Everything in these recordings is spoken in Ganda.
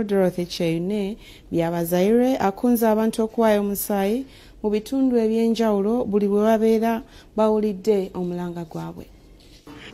Dorothy Cheyune byabazaire akunza abantu okuwaayo Musaayi mu bitundu ebyenjawulo buli bwe babeera bawulidde omulanga gwabwe.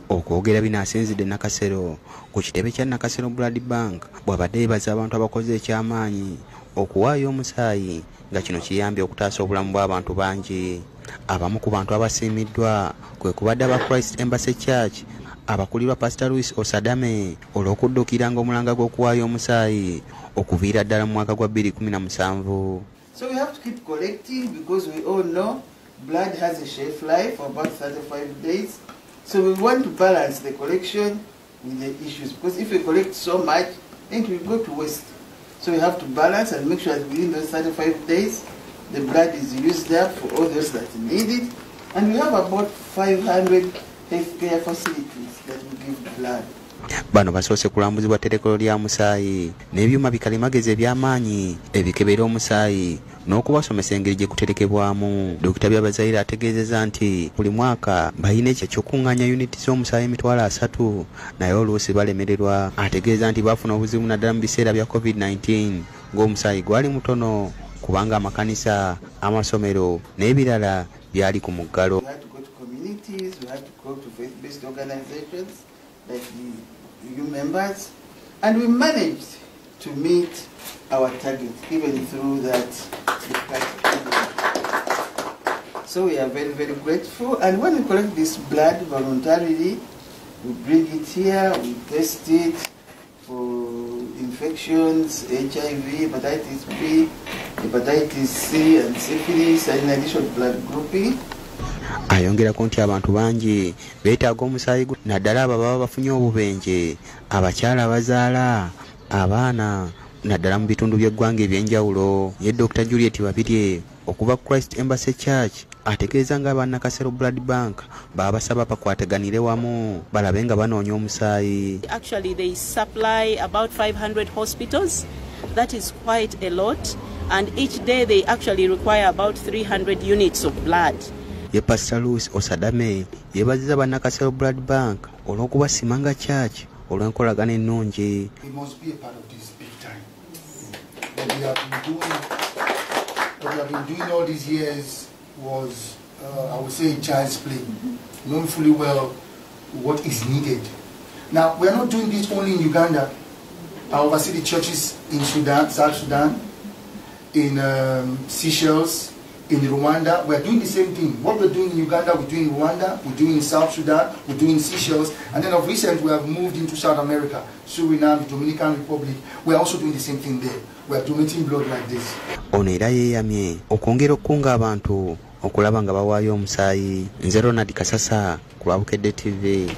Okwogera binaasinzidde Nakasero ku kitebe kya Nakasero Blood Bank bw'abadde yeebaza abantu abakoze ekyamaanyi okuwaayo Musaayi nga kino kiyambye okutaasa obulamu bw'abantu bangi. Abamu ku bantu abasiimiddwa kwe kubadde aba Christ Embassy Church abakulirwa Pastor Louis Osadame olw'okuddukiranga omulanga gw'okuwaayo Musaayi okuviira ddala mu mwaka gwa 2017. So we have to keep collecting because we all know blood has a shelf life of about 35 days. So we want to balance the collection with the issues because if we collect so much, then it will go to waste. So we have to balance and make sure that within those 35 days, the blood is used up for all those that need it. And we have about 500 healthcare facilities that will give blood. Bano basoose kulambuzibwa tterekero lya Musaayi n'ebyuma bikalimagezi eby'amaanyi ebikebera Omusaayi n'okubasomesa engeri gye kuterekebwamu. Dr. Byabazaire ategeezezza nti buli mwaka balina ekyokuŋŋaanya uniti z'Omusaayi 300 naye oluusi balemererwa. Ategeeza nti bafuna obuzibu naddala mu biseera bya COVID-19 ng'Omusaayi gwali mutono kubanga amakanisa, amasomero n'ebirala byali ku muggalo. We had to go to faith-based organizations like the EU members, and we managed to meet our target even through that. So we are very, very grateful. And when we collect this blood voluntarily, we bring it here, we test it for infections, HIV, hepatitis B, hepatitis C, and syphilis, and in addition to blood grouping. Ayongerako nti abantu bangi beetaaga Omusaayi naddala abo baba bafunye obubenje, abakyala abazaala, abaana naddala mu bitundu by'eggwanga ebyenjawulo. Ye Dr. Juliet Babirye okuva Christ Embassy Church ategeeza nga aba Nakasero Blood Bank babasaba bakwataganire wamu balabe nga banoonya Omusaayi. Actually they supply about 500 hospitals. That is quite a lot, and each day they actually require about 300 units of blood. Ye Pastor Louis Osadame yeebaziza ba Nakasero Blood Bank olw'okubasimanga church olw'enkolagana ennungi. We must be a part of this big time. What we have been doing all these years was, I would say, child's play. Knowing fully well what is needed. Now, we are not doing this only in Uganda. I oversee the churches in Sudan, South Sudan, in Seychelles, in Rwanda. We are doing the same thing. What we're doing in Uganda, we're doing in Rwanda, we're doing in South Sudan, we're doing in Seychelles, and then of recent we have moved into South America, Suriname, the Dominican Republic. We're also doing the same thing there. We are donating blood like this. Ono era yeeyamye okwongera okukunga abantu okulaba nga bawaayo Omusaayi. Nze Ronald Kasasa ku lwa Bukedde TV.